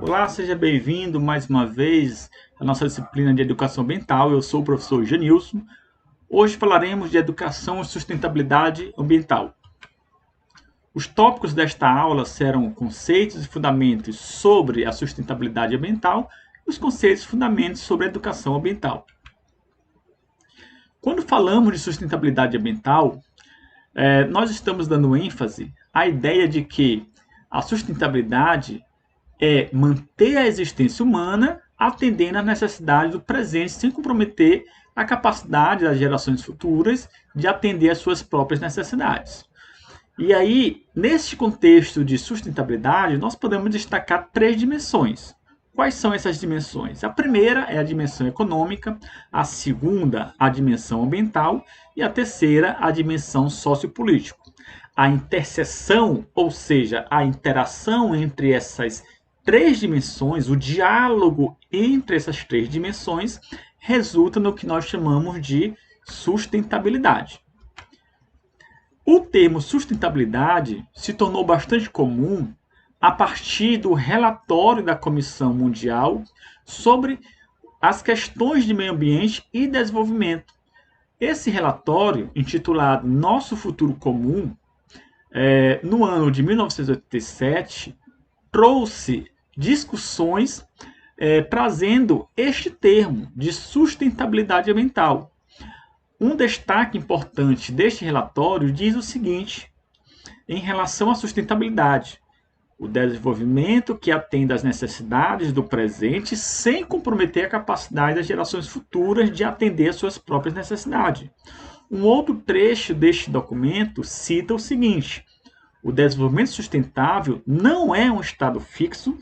Olá, seja bem-vindo mais uma vez à nossa disciplina de Educação Ambiental. Eu sou o professor Genilson. Hoje falaremos de Educação e Sustentabilidade Ambiental. Os tópicos desta aula serão conceitos e fundamentos sobre a sustentabilidade ambiental e os conceitos e fundamentos sobre a educação ambiental. Quando falamos de sustentabilidade ambiental, nós estamos dando ênfase à ideia de que a sustentabilidade é manter a existência humana atendendo às necessidades do presente sem comprometer a capacidade das gerações futuras de atender às suas próprias necessidades. E aí, neste contexto de sustentabilidade, nós podemos destacar três dimensões. Quais são essas dimensões? A primeira é a dimensão econômica, a segunda, a dimensão ambiental e a terceira, a dimensão sociopolítica. A interseção, ou seja, a interação entre essas três dimensões, o diálogo entre essas três dimensões, resulta no que nós chamamos de sustentabilidade. O termo sustentabilidade se tornou bastante comum a partir do relatório da Comissão Mundial sobre as questões de meio ambiente e desenvolvimento. Esse relatório, intitulado Nosso Futuro Comum, no ano de 1987, trouxe discussões trazendo este termo de sustentabilidade ambiental. Um destaque importante deste relatório diz o seguinte, em relação à sustentabilidade: o desenvolvimento que atende às necessidades do presente sem comprometer a capacidade das gerações futuras de atender às suas próprias necessidades. Um outro trecho deste documento cita o seguinte: o desenvolvimento sustentável não é um estado fixo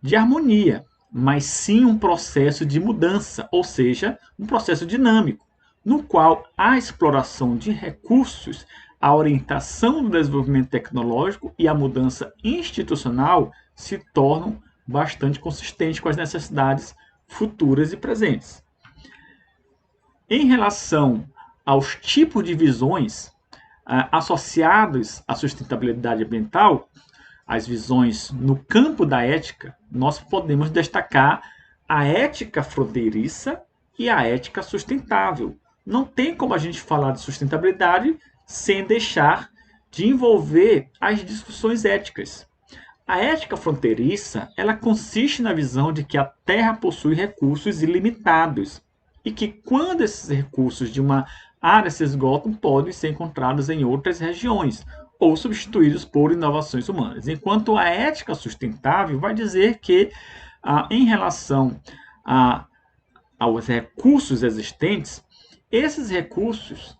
de harmonia, mas sim um processo de mudança, ou seja, um processo dinâmico, no qual a exploração de recursos, a orientação do desenvolvimento tecnológico e a mudança institucional se tornam bastante consistentes com as necessidades futuras e presentes. Em relação aos tipos de visões associados à sustentabilidade ambiental, as visões no campo da ética, nós podemos destacar a ética fronteiriça e a ética sustentável. Não tem como a gente falar de sustentabilidade sem deixar de envolver as discussões éticas. A ética fronteiriça, ela consiste na visão de que a Terra possui recursos ilimitados e que quando esses recursos de uma área se esgotam, podem ser encontrados em outras regiões ou substituídos por inovações humanas. Enquanto a ética sustentável vai dizer que, em relação aos recursos existentes, esses recursos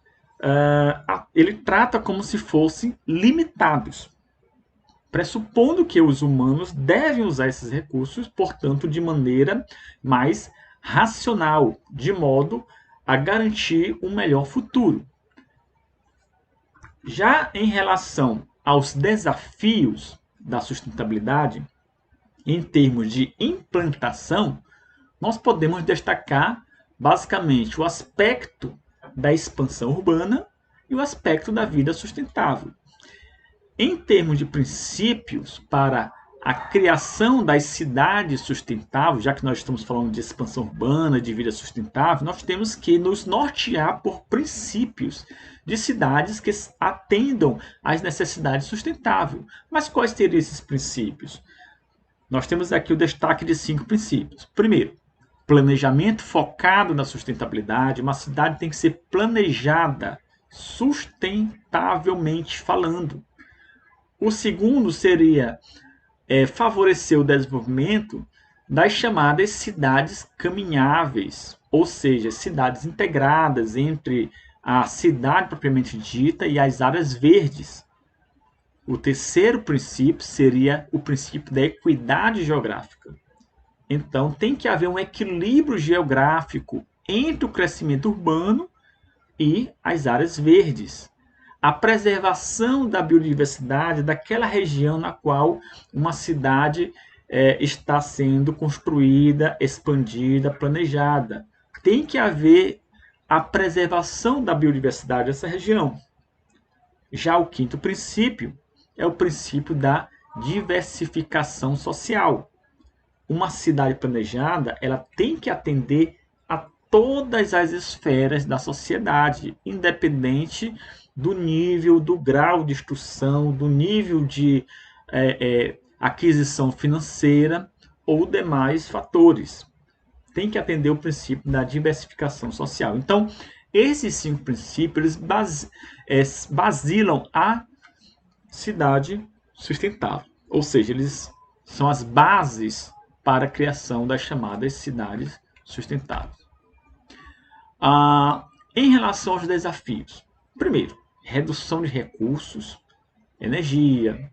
ele trata como se fossem limitados, pressupondo que os humanos devem usar esses recursos, portanto, de maneira mais racional, de modo a garantir um melhor futuro. Já em relação aos desafios da sustentabilidade, em termos de implantação, nós podemos destacar basicamente o aspecto da expansão urbana e o aspecto da vida sustentável. Em termos de princípios para a criação das cidades sustentáveis, já que nós estamos falando de expansão urbana, de vida sustentável, nós temos que nos nortear por princípios de cidades que atendam às necessidades sustentáveis. Mas quais seriam esses princípios? Nós temos aqui o destaque de 5 princípios. Primeiro, planejamento focado na sustentabilidade. Uma cidade tem que ser planejada sustentavelmente falando. O segundo seria favorecer o desenvolvimento das chamadas cidades caminháveis, ou seja, cidades integradas entre a cidade propriamente dita e as áreas verdes. O terceiro princípio seria o princípio da equidade geográfica. Então, tem que haver um equilíbrio geográfico entre o crescimento urbano e as áreas verdes. A preservação da biodiversidade daquela região na qual uma cidade está sendo construída, expandida, planejada. Tem que haver a preservação da biodiversidade dessa região. Já o quinto princípio é o princípio da diversificação social. uma cidade planejada, ela tem que atender a todas as esferas da sociedade, independente do nível, do grau de instrução, do nível de aquisição financeira ou demais fatores. Tem que atender o princípio da diversificação social. Então, esses 5 princípios eles basilam a cidade sustentável, ou seja, eles são as bases para a criação das chamadas cidades sustentáveis. Em relação aos desafios, primeiro, redução de recursos, energia,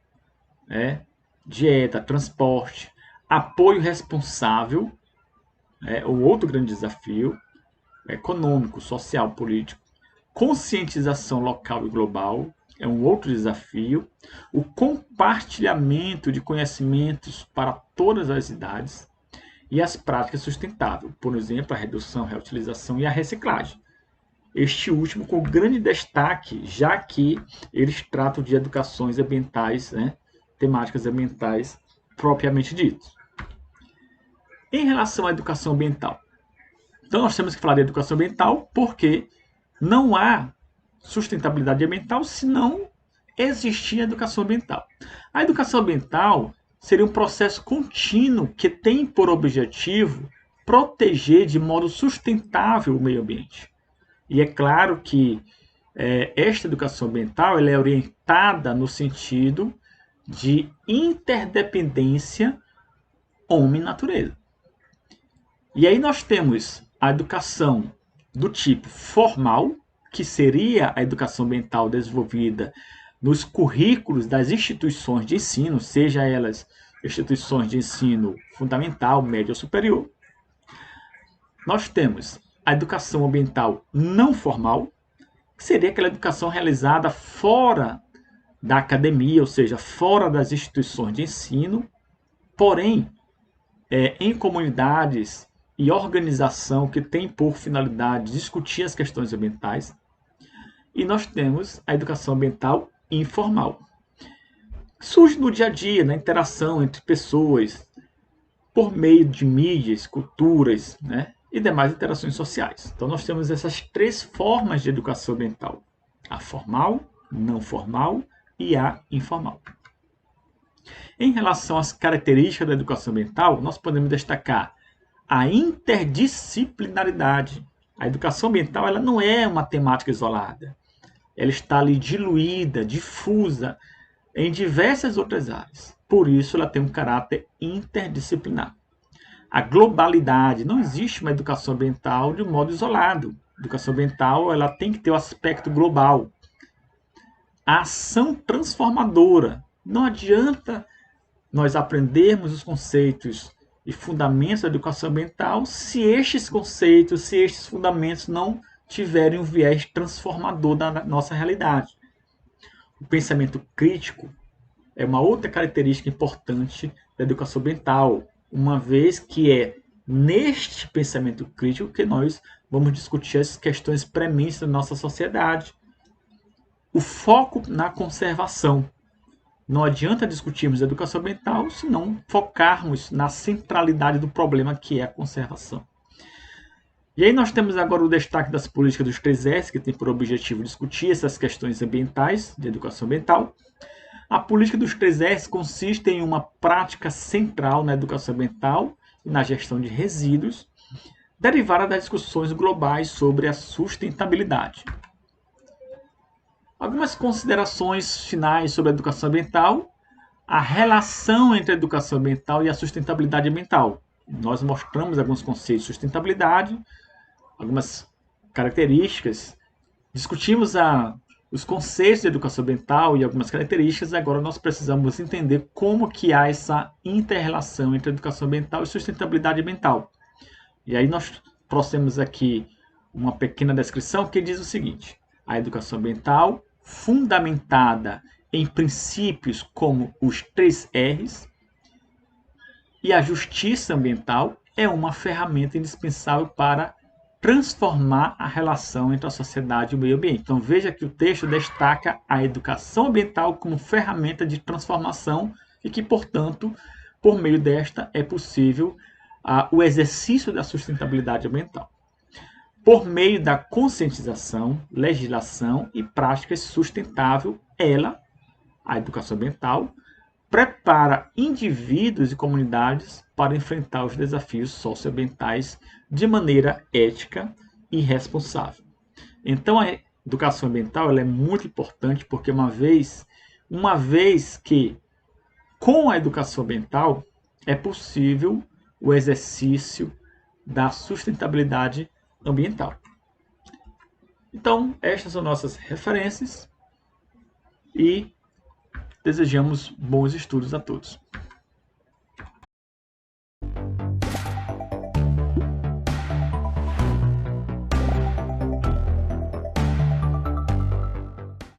dieta, transporte, apoio responsável, o outro grande desafio, econômico, social, político, conscientização local e global, é um outro desafio, o compartilhamento de conhecimentos para todas as idades e as práticas sustentáveis, por exemplo, a redução, a reutilização e a reciclagem. Este último com grande destaque, já que eles tratam de educações ambientais, temáticas ambientais propriamente ditas. Em relação à educação ambiental, então nós temos que falar de educação ambiental porque não há sustentabilidade ambiental se não existir educação ambiental. A educação ambiental seria um processo contínuo que tem por objetivo proteger de modo sustentável o meio ambiente. E é claro que esta educação ambiental ela é orientada no sentido de interdependência homem-natureza. E aí nós temos a educação do tipo formal, que seria a educação ambiental desenvolvida nos currículos das instituições de ensino, seja elas instituições de ensino fundamental, médio ou superior. Nós temos a educação ambiental não formal, que seria aquela educação realizada fora da academia, ou seja, fora das instituições de ensino, porém, em comunidades e organização que tem por finalidade discutir as questões ambientais. E nós temos a educação ambiental informal. Surge no dia a dia, na interação entre pessoas, por meio de mídias, culturas, e demais interações sociais. Então nós temos essas 3 formas de educação ambiental: a formal, não formal e a informal. Em relação às características da educação ambiental, nós podemos destacar a interdisciplinaridade. A educação ambiental ela não é uma temática isolada. Ela está ali diluída, difusa em diversas outras áreas. Por isso, ela tem um caráter interdisciplinar. A globalidade. Não existe uma educação ambiental de um modo isolado. A educação ambiental ela tem que ter o aspecto global. A ação transformadora. Não adianta nós aprendermos os conceitos e fundamentos da educação ambiental se estes conceitos, se estes fundamentos não tiverem um viés transformador da nossa realidade. O pensamento crítico é uma outra característica importante da educação ambiental, uma vez que é neste pensamento crítico que nós vamos discutir as questões prementes da nossa sociedade. O foco na conservação. Não adianta discutirmos educação ambiental se não focarmos na centralidade do problema, que é a conservação. E aí nós temos agora o destaque das políticas dos 3S, que tem por objetivo discutir essas questões ambientais, de educação ambiental. A política dos 3S consiste em uma prática central na educação ambiental e na gestão de resíduos, derivada das discussões globais sobre a sustentabilidade. Algumas considerações finais sobre a educação ambiental. A relação entre a educação ambiental e a sustentabilidade ambiental. Nós mostramos alguns conceitos de sustentabilidade, algumas características. Discutimos os conceitos de educação ambiental e algumas características. Agora nós precisamos entender como que há essa inter-relação entre a educação ambiental e sustentabilidade ambiental. E aí nós trouxemos aqui uma pequena descrição que diz o seguinte: a educação ambiental fundamentada em princípios como os 3 R's e a justiça ambiental é uma ferramenta indispensável para transformar a relação entre a sociedade e o meio ambiente. Então veja que o texto destaca a educação ambiental como ferramenta de transformação e que, portanto, por meio desta é possível o exercício da sustentabilidade ambiental. Por meio da conscientização, legislação e práticas sustentáveis, a educação ambiental, prepara indivíduos e comunidades para enfrentar os desafios socioambientais de maneira ética e responsável. Então, a educação ambiental ela é muito importante porque uma vez que com a educação ambiental é possível o exercício da sustentabilidade ambiental. Então, estas são nossas referências e desejamos bons estudos a todos.